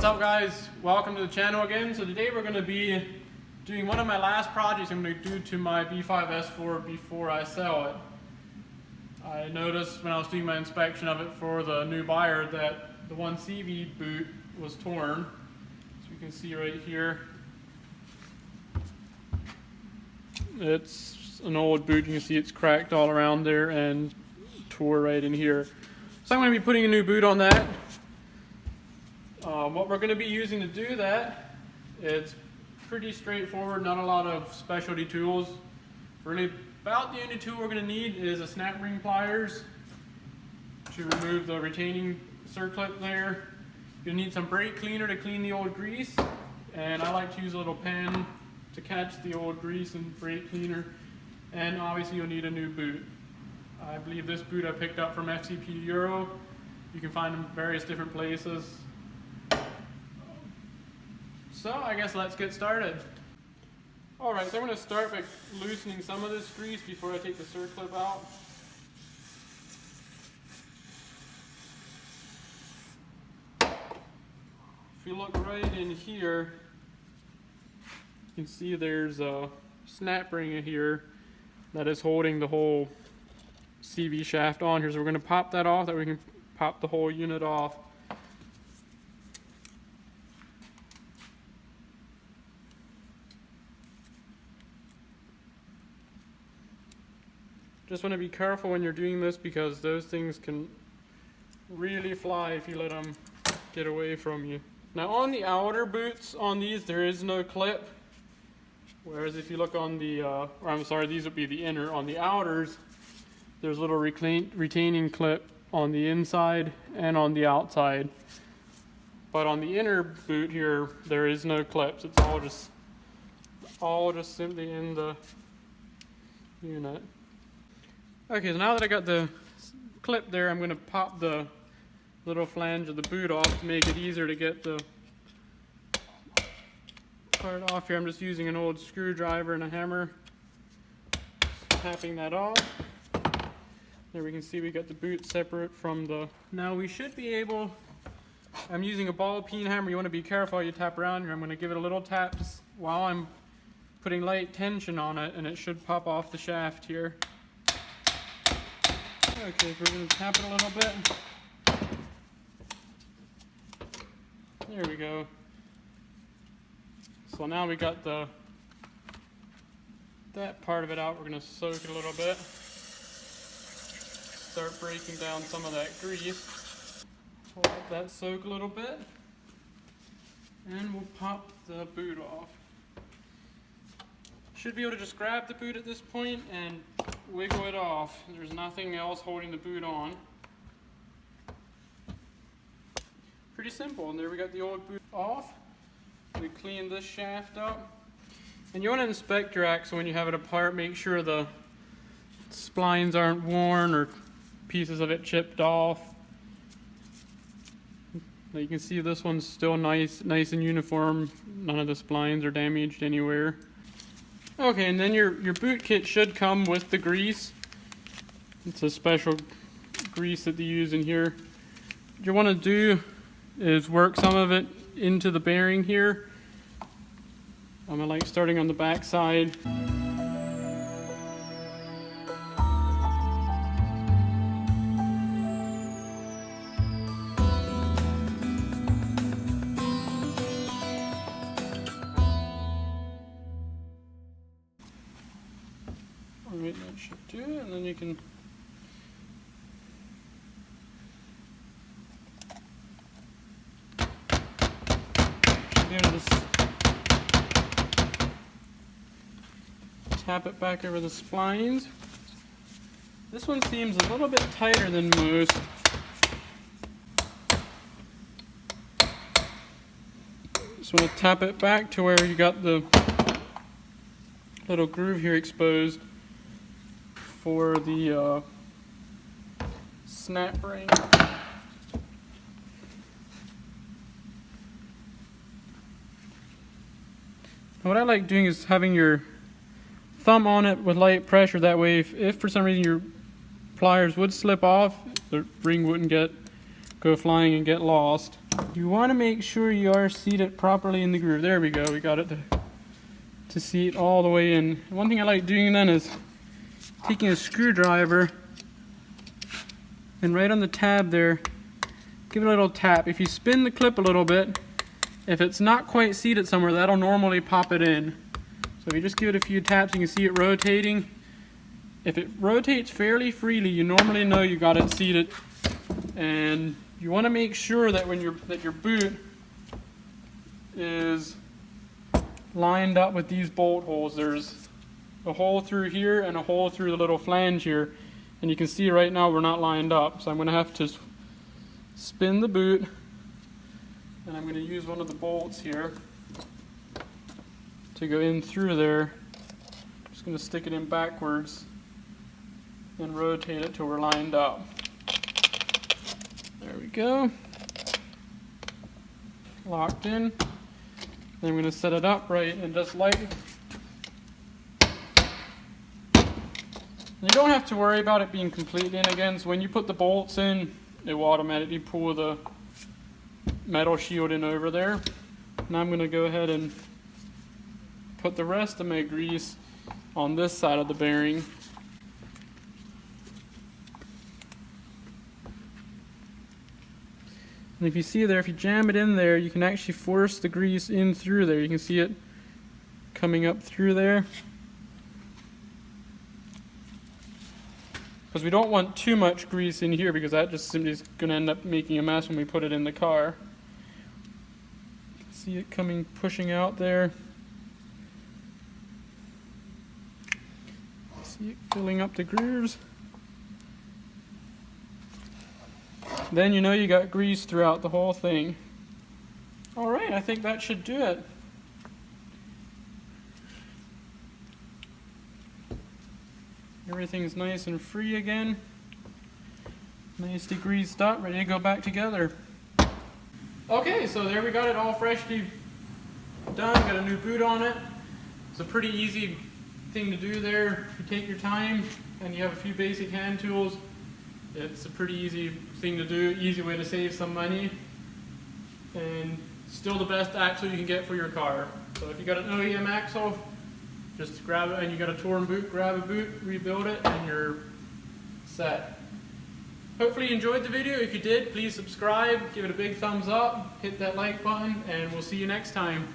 up guys, welcome to the channel again. So today we're going to be doing one of my last projects I'm going to do to my B5 S4 before I sell it. I noticed when I was doing my inspection of it for the new buyer that the one CV boot was torn. So you can see right here, it's an old boot. You can see it's cracked all around there and tore right in here. So I'm going to be putting a new boot on that. What we're going to be using to do that, it's pretty straightforward, not a lot of specialty tools. Really, about the only tool we're going to need is a snap ring pliers to remove the retaining circlip there. You'll need some brake cleaner to clean the old grease, and I like to use a little pen to catch the old grease and brake cleaner. And obviously you'll need a new boot. I believe this boot I picked up from FCP Euro. You can find them in various different places. So I guess let's get started. Alright, so I'm going to start by loosening some of this grease before I take the circlip out. If you look right in here, you can see there's a snap ring in here that is holding the whole CV shaft on here. So we're going to pop that off, that we can pop the whole unit off. Just want to be careful when you're doing this because those things can really fly if you let them get away from you. Now on the outer boots on these there is no clip, whereas if you look on the, or I'm sorry, these would be the inner. On the outers there's a little retaining clip on the inside and on the outside. But on the inner boot here there is no clips. It's all just simply in the unit. Okay, so now that I got the clip there, I'm going to pop the little flange of the boot off to make it easier to get the part off here. I'm just using an old screwdriver and a hammer, tapping that off. There we can see we got the boot separate from the... Now we should be able... I'm using a ball peen hammer. You want to be careful how you tap around here. I'm going to give it a little tap while I'm putting light tension on it, and it should pop off the shaft here. Okay, so we're going to tap it a little bit. There we go. So now we got that part of it out. We're going to soak it a little bit. Start breaking down some of that grease. Let that soak a little bit. And we'll pop the boot off. Should be able to just grab the boot at this point and wiggle it off. There's nothing else holding the boot on. Pretty simple. And there we got the old boot off. We clean this shaft up. And you want to inspect your axle when you have it apart. Make sure the splines aren't worn or pieces of it chipped off. Now you can see this one's still nice and uniform. None of the splines are damaged anywhere. Okay, and then your boot kit should come with the grease. It's a special grease that they use in here. What you want to do is work some of it into the bearing here. I'm like starting on the back side. Alright, that should do it, and then you can just tap it back over the splines. This one seems a little bit tighter than most. Just want to tap it back to where you got the little groove here exposed for the snap ring. What I like doing is having your thumb on it with light pressure. That way if for some reason your pliers would slip off, the ring wouldn't get go flying and get lost. You want to make sure you are seated properly in the groove. There we go, we got it to seat all the way in. One thing I like doing then is taking a screwdriver and right on the tab there, give it a little tap. If you spin the clip a little bit, if it's not quite seated somewhere, that'll normally pop it in. So if you just give it a few taps, you can see it rotating. If it rotates fairly freely, you normally know you got it seated. And you want to make sure that when your boot is lined up with these bolt holes. There's a hole through here and a hole through the little flange here, and you can see right now we're not lined up, so I'm going to have to spin the boot, and I'm going to use one of the bolts here to go in through there. I'm just going to stick it in backwards and rotate it till we're lined up. There we go. Locked in. Then I'm going to set it up right and just lightly. You don't have to worry about it being completely in again, so when you put the bolts in, it will automatically pull the metal shield in over there. Now I'm going to go ahead and put the rest of my grease on this side of the bearing. And if you see there, if you jam it in there, you can actually force the grease in through there. You can see it coming up through there. Because we don't want too much grease in here, because that just simply is going to end up making a mess when we put it in the car. You can see it coming, pushing out there. See it filling up the grooves. Then you know you got grease throughout the whole thing. Alright, I think that should do it. Everything's nice and free again. Nicely greased up, ready to go back together. Okay, so there we got it all freshly done. Got a new boot on it. It's a pretty easy thing to do there. If you take your time and you have a few basic hand tools, it's a pretty easy thing to do, easy way to save some money, and still the best axle you can get for your car. So if you got an OEM axle, just grab it, and you got a torn boot, grab a boot, rebuild it, and you're set. Hopefully you enjoyed the video. If you did, please subscribe, give it a big thumbs up, hit that like button, and we'll see you next time.